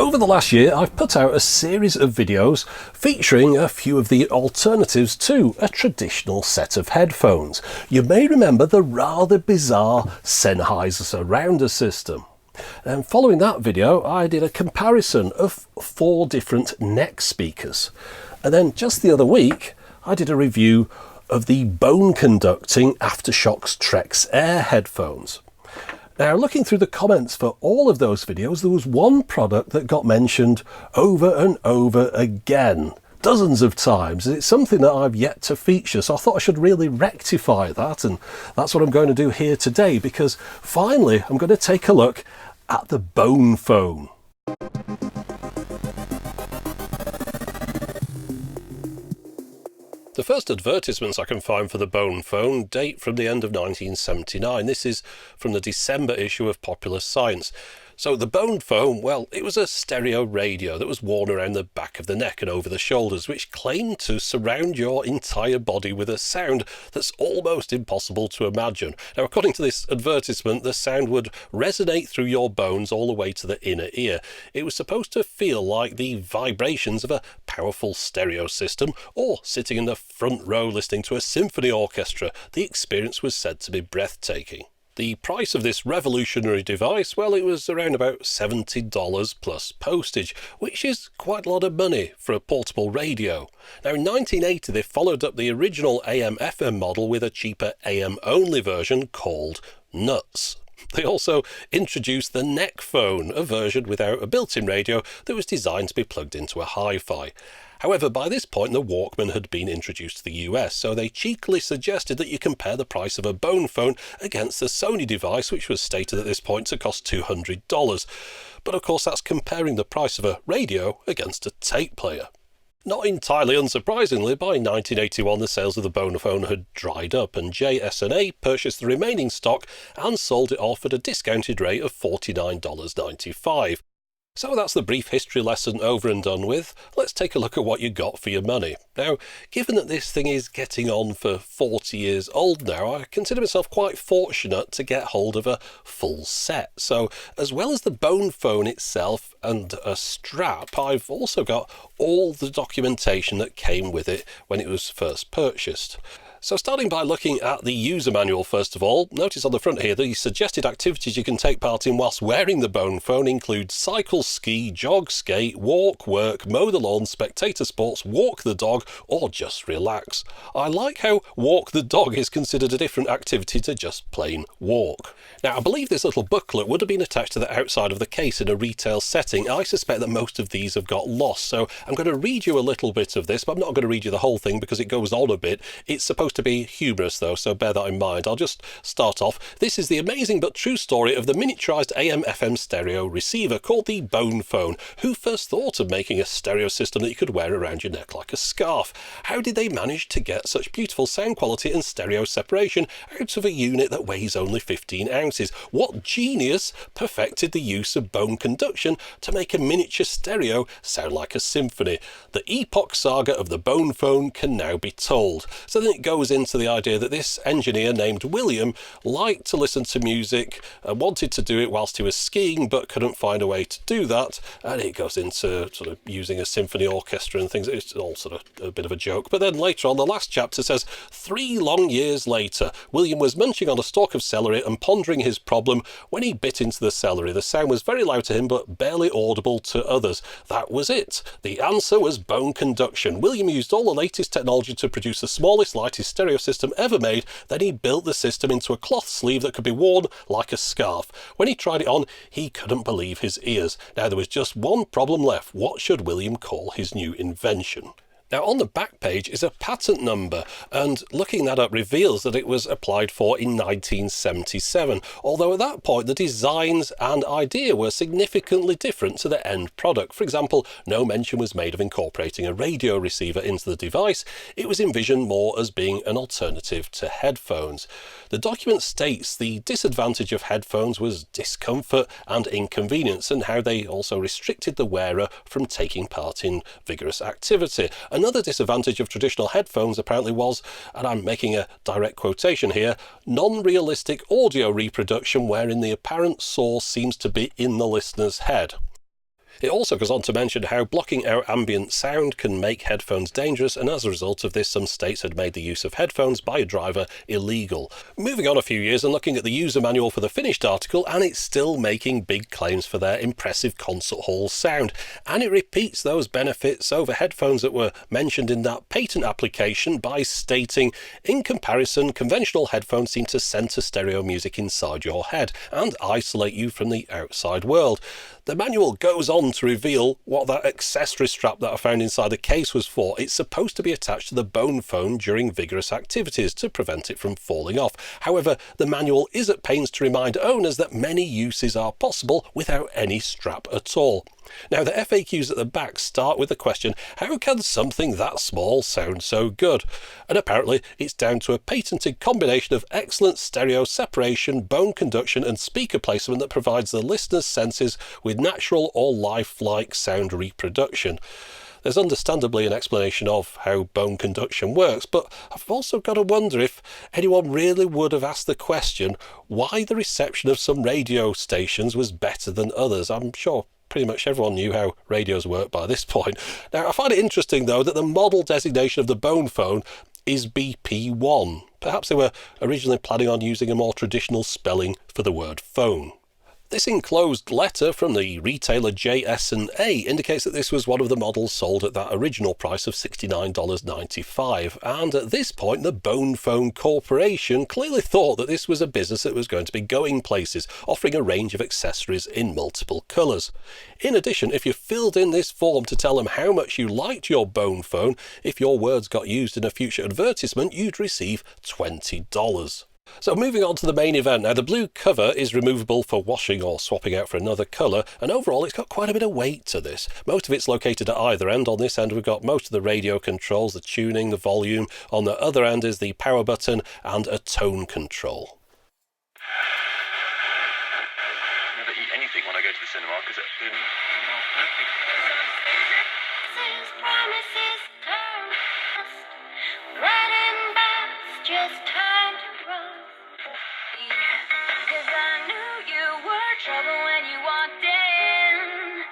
Over the last year, I've put out a series of videos featuring a few of the alternatives to a traditional set of headphones. You may remember the rather bizarre Sennheiser surrounder system. And following that video, I did a comparison of 4 different neck speakers. And then just the other week, I did a review of the bone conducting Aftershokz Trex Air headphones. Now, looking through the comments for all of those videos, there was one product that got mentioned over and over again, dozens of times. It's something that I've yet to feature, so I thought I should really rectify that, and that's what I'm going to do here today, because finally I'm going to take a look at the Bone Fone. The first advertisements I can find for the Bone Fone date from the end of 1979. This is from the December issue of Popular Science. So the Bone Fone, well, it was a stereo radio that was worn around the back of the neck and over the shoulders, which claimed to surround your entire body with a sound that's almost impossible to imagine. Now, according to this advertisement, the sound would resonate through your bones all the way to the inner ear. It was supposed to feel like the vibrations of a powerful stereo system, or sitting in the front row listening to a symphony orchestra. The experience was said to be breathtaking. The price of this revolutionary device, well, it was around about $70 plus postage, which is quite a lot of money for a portable radio. Now, in 1980, they followed up the original AM/FM model with a cheaper AM-only version called Nuts. They also introduced the Neck Phone, a version without a built-in radio that was designed to be plugged into a hi-fi. However, by this point the Walkman had been introduced to the US, so they cheekily suggested that you compare the price of a Bone Fone against the Sony device, which was stated at this point to cost $200. But of course that's comparing the price of a radio against a tape player. Not entirely unsurprisingly, by 1981 the sales of the Bone Fone had dried up, and JS&A purchased the remaining stock and sold it off at a discounted rate of $49.95. So that's the brief history lesson over and done with. Let's take a look at what you got for your money. Now, given that this thing is getting on for 40 years old now, I consider myself quite fortunate to get hold of a full set. So, as well as the Bone Fone itself and a strap, I've also got all the documentation that came with it when it was first purchased. So starting by looking at the user manual first of all, notice on the front here the suggested activities you can take part in whilst wearing the Bone Fone include cycle, ski, jog, skate, walk, work, mow the lawn, spectator sports, walk the dog, or just relax. I like how walk the dog is considered a different activity to just plain walk. Now, I believe this little booklet would have been attached to the outside of the case in a retail setting. I suspect that most of these have got lost, so I'm going to read you a little bit of this, but I'm not going to read you the whole thing because it goes on a bit. It's supposed to be humorous though, so bear that in mind. I'll just start off. This is the amazing but true story of the miniaturized AM/FM stereo receiver called the Bone Fone. Who first thought of making a stereo system that you could wear around your neck like a scarf? How did they manage to get such beautiful sound quality and stereo separation out of a unit that weighs only 15 ounces? What genius perfected the use of bone conduction to make a miniature stereo sound like a symphony? The epoch saga of the Bone Fone can now be told. So then it goes into the idea that this engineer named William liked to listen to music and wanted to do it whilst he was skiing but couldn't find a way to do that, and it goes into sort of using a symphony orchestra and things. It's all sort of a bit of a joke. But then later on, the last chapter says 3 long years later, William was munching on a stalk of celery and pondering his problem when he bit into the celery. The sound was very loud to him but barely audible to others. That was it. The answer was bone conduction. William used all the latest technology to produce the smallest, lightest stereo system ever made. Then he built the system into a cloth sleeve that could be worn like a scarf. When he tried it on, he couldn't believe his ears. Now there was just one problem left. What should William call his new invention? Now, on the back page is a patent number, and looking that up reveals that it was applied for in 1977, although at that point the designs and idea were significantly different to the end product. For example, no mention was made of incorporating a radio receiver into the device. It was envisioned more as being an alternative to headphones. The document states the disadvantage of headphones was discomfort and inconvenience, and how they also restricted the wearer from taking part in vigorous activity. Another disadvantage of traditional headphones apparently was, and I'm making a direct quotation here, non-realistic audio reproduction wherein the apparent source seems to be in the listener's head. It also goes on to mention how blocking out ambient sound can make headphones dangerous, and as a result of this, some states had made the use of headphones by a driver illegal. Moving on a few years and looking at the user manual for the finished article, and it's still making big claims for their impressive concert hall sound, and it repeats those benefits over headphones that were mentioned in that patent application by stating, in comparison, conventional headphones seem to centre stereo music inside your head and isolate you from the outside world. The manual goes on to reveal what that accessory strap that I found inside the case was for. It's supposed to be attached to the Bone Fone during vigorous activities to prevent it from falling off. However, the manual is at pains to remind owners that many uses are possible without any strap at all. Now, the FAQs at the back start with the question, how can something that small sound so good? And apparently it's down to a patented combination of excellent stereo separation, bone conduction and speaker placement that provides the listener's senses with natural or lifelike sound reproduction. There's understandably an explanation of how bone conduction works, but I've also got to wonder if anyone really would have asked the question why the reception of some radio stations was better than others. I'm sure pretty much everyone knew how radios work by this point. Now, I find it interesting, though, that the model designation of the Bone Fone is BP1. Perhaps they were originally planning on using a more traditional spelling for the word phone. This enclosed letter from the retailer JS&A indicates that this was one of the models sold at that original price of $69.95, and at this point the Bone Fone Corporation clearly thought that this was a business that was going to be going places, offering a range of accessories in multiple colours. In addition, if you filled in this form to tell them how much you liked your Bone Fone, if your words got used in a future advertisement, you'd receive $20. So moving on to the main event. Now, the blue cover is removable for washing or swapping out for another colour, and overall it's got quite a bit of weight to this. Most of it's located at either end. On this end we've got most of the radio controls, the tuning, the volume. On the other end is the power button and a tone control. Never eat anything when I go to the cinema because just time to run. 'Cause I knew you were trouble when you walked in.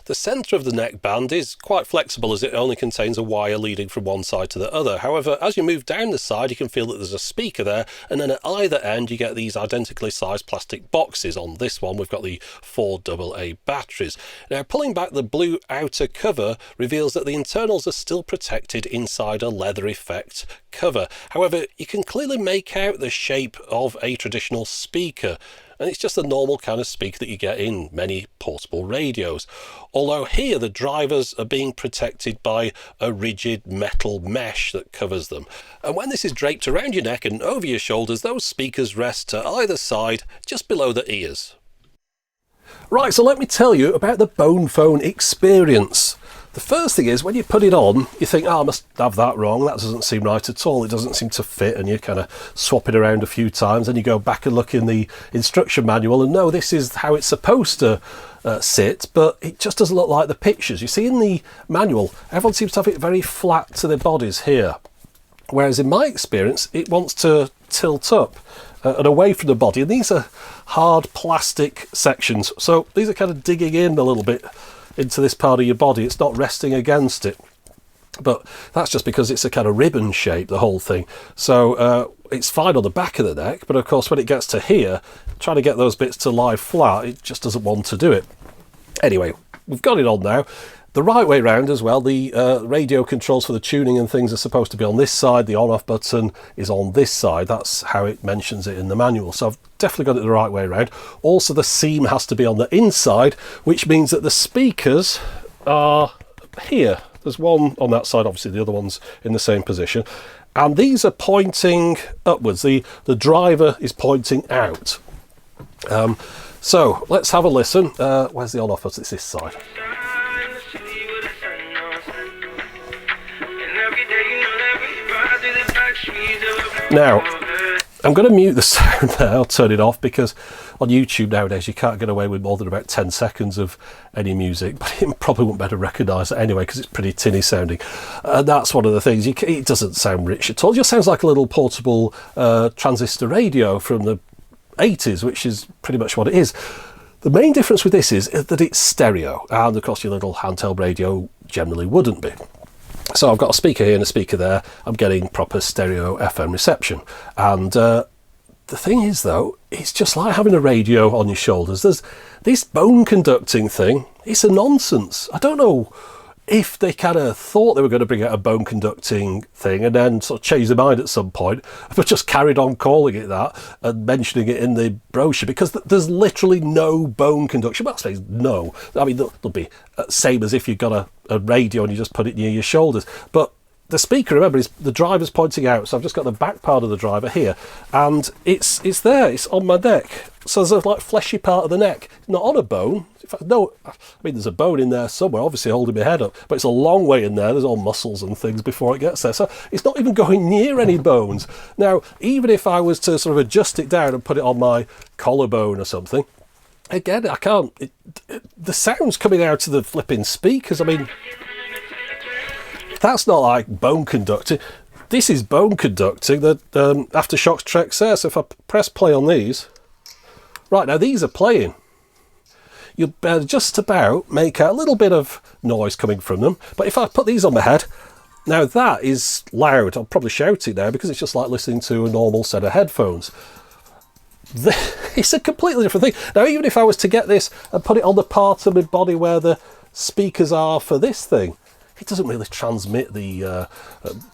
The centre of the neckband is quite flexible as it only contains a wire leading from one side to the other. However, as you move down the side you can feel that there's a speaker there, and then at either end you get these identically sized plastic boxes. On this one we've got the 4 AA batteries. Now, pulling back the blue outer cover reveals that the internals are still protected inside a leather effect cover. However, you can clearly make out the shape of a traditional speaker, and it's just the normal kind of speaker that you get in many portable radios. Although here the drivers are being protected by a rigid metal mesh that covers them. And when this is draped around your neck and over your shoulders, those speakers rest to either side, just below the ears. Right, so let me tell you about the Bone Fone experience. The first thing is, when you put it on, you think, I must have that wrong, that doesn't seem right at all, it doesn't seem to fit, and you kind of swap it around a few times, and you go back and look in the instruction manual, and no, this is how it's supposed to sit, but it just doesn't look like the pictures. You see in the manual, everyone seems to have it very flat to their bodies here, whereas in my experience, it wants to tilt up and away from the body, and these are hard plastic sections, so these are kind of digging in a little bit into this part of your body. It's not resting against it, but that's just because it's a kind of ribbon shape, the whole thing. So it's fine on the back of the neck, but of course when it gets to here, trying to get those bits to lie flat, it just doesn't want to do it. Anyway, we've got it on now. The right way round as well, the radio controls for the tuning and things are supposed to be on this side, the on-off button is on this side, that's how it mentions it in the manual, so I've definitely got it the right way around. Also the seam has to be on the inside, which means that the speakers are here. There's one on that side, obviously the other one's in the same position, and these are pointing upwards, the driver is pointing out. So let's have a listen. Where's the on-off button? It's this side. Now, I'm going to mute the sound there, I'll turn it off, because on YouTube nowadays you can't get away with more than about 10 seconds of any music, but it probably wouldn't better recognise it anyway because it's pretty tinny sounding. And that's one of the things, it doesn't sound rich at all, it just sounds like a little portable transistor radio from the 80s, which is pretty much what it is. The main difference with this is that it's stereo, and of course your little handheld radio generally wouldn't be. So I've got a speaker here and a speaker there. I'm getting proper stereo FM reception. And the thing is, though, it's just like having a radio on your shoulders. There's this bone conducting thing. It's a nonsense. I don't know if they kind of thought they were going to bring out a bone conducting thing and then sort of change their mind at some point, but just carried on calling it that and mentioning it in the brochure, because there's literally no bone conduction. Well, I suppose no. I mean, there'll be same as if you've got a radio and you just put it near your shoulders. But the speaker, remember, is the driver's pointing out, so I've just got the back part of the driver here, and it's there, it's on my neck. So there's a like fleshy part of the neck, not on a bone. In fact, no, I mean, there's a bone in there somewhere, obviously holding my head up, but it's a long way in there. There's all muscles and things before it gets there, so it's not even going near any bones. Now, even if I was to sort of adjust it down and put it on my collarbone or something, again, I can't. The sound's coming out of the flipping speakers. I mean, that's not like bone conducting. This is bone conducting. The Aftershocks Trek says. So if I press play on these, right now these are playing. You'll just about make out a little bit of noise coming from them. But if I put these on my head, now that is loud. I'll probably shout it now because it's just like listening to a normal set of headphones. It's a completely different thing. Now, even if I was to get this and put it on the part of my body where the speakers are for this thing, it doesn't really transmit the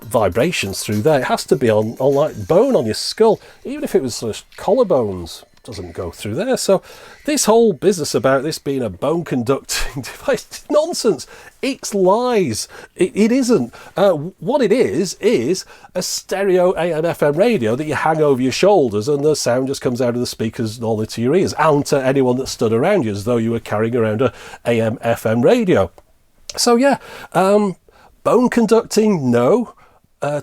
vibrations through there. It has to be on like bone on your skull. Even if it was sort of collarbones, it doesn't go through there. So this whole business about this being a bone conducting device, it's nonsense. It's lies. It isn't. What it is a stereo AM FM radio that you hang over your shoulders and the sound just comes out of the speakers all into your ears, and to anyone that stood around you as though you were carrying around a AM FM radio. So yeah, bone conducting, no.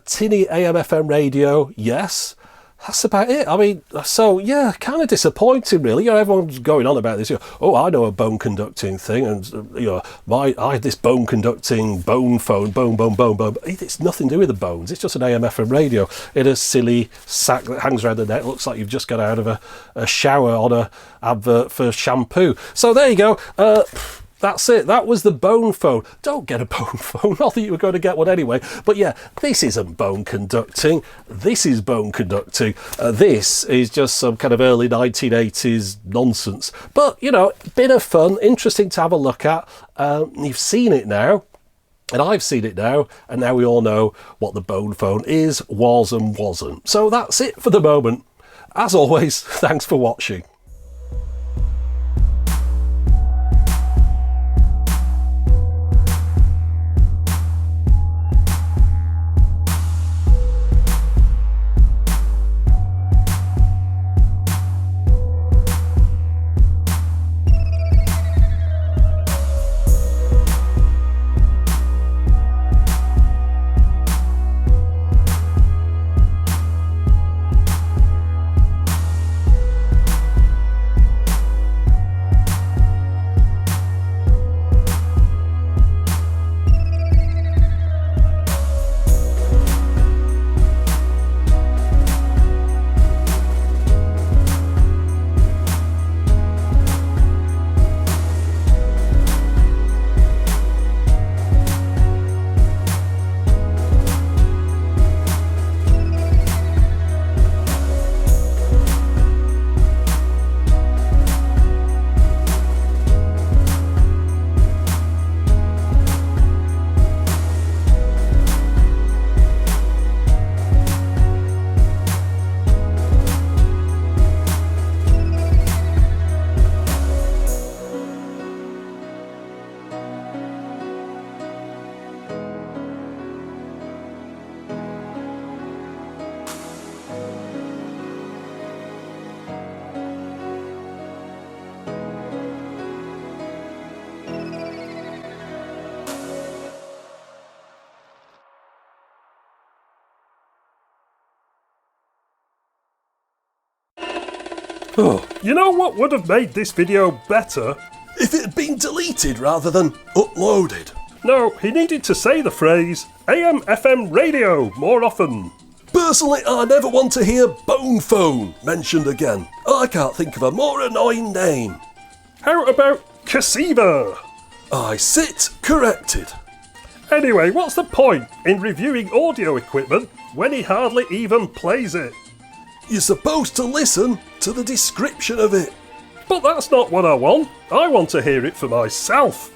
Tinny AM FM radio, yes. That's about it. I mean, so yeah, kind of disappointing, really. You know, everyone's going on about this. You know, oh, I know a bone conducting thing, and you know, I had this bone conducting bone phone, bone. It's nothing to do with the bones. It's just an AM FM radio in a silly sack that hangs around the neck. Looks like you've just got out of a shower on a advert for shampoo. So there you go. That's it. That was the Bone Fone. Don't get a Bone Fone. Not that you were going to get one anyway. But yeah, this isn't bone conducting. This is bone conducting. This is just some kind of early 1980s nonsense. But, you know, bit of fun. Interesting to have a look at. You've seen it now. And I've seen it now. And now we all know what the Bone Fone is, was and wasn't. So that's it for the moment. As always, thanks for watching. Oh, you know what would have made this video better? If it had been deleted rather than uploaded. No, he needed to say the phrase AM FM radio more often. Personally, I never want to hear Bone Fone mentioned again. I can't think of a more annoying name. How about Cassiva? I sit corrected. Anyway, what's the point in reviewing audio equipment when he hardly even plays it? You're supposed to listen to the description of it. But that's not what I want. I want to hear it for myself.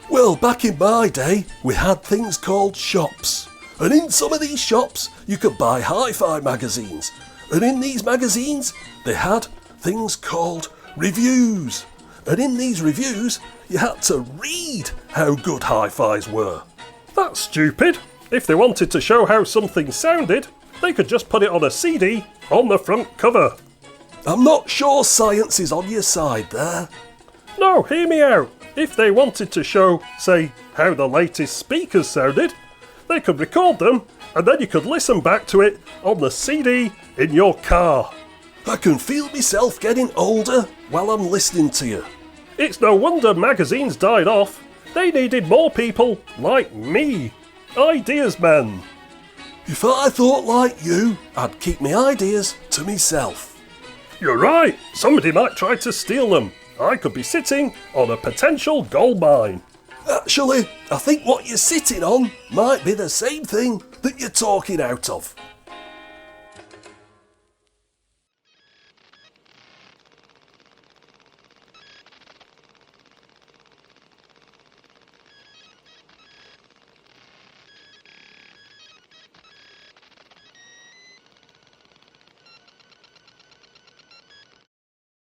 Well, back in my day, we had things called shops. And in some of these shops, you could buy hi-fi magazines. And in these magazines, they had things called reviews. And in these reviews, you had to read how good hi-fis were. That's stupid. If they wanted to show how something sounded, they could just put it on a CD on the front cover. I'm not sure science is on your side there. No, hear me out. If they wanted to show, say, how the latest speakers sounded, they could record them and then you could listen back to it on the CD in your car. I can feel myself getting older while I'm listening to you. It's no wonder magazines died off. They needed more people like me. Ideas men. If I thought like you, I'd keep my ideas to myself. You're right. Somebody might try to steal them. I could be sitting on a potential gold mine. Actually, I think what you're sitting on might be the same thing that you're talking out of.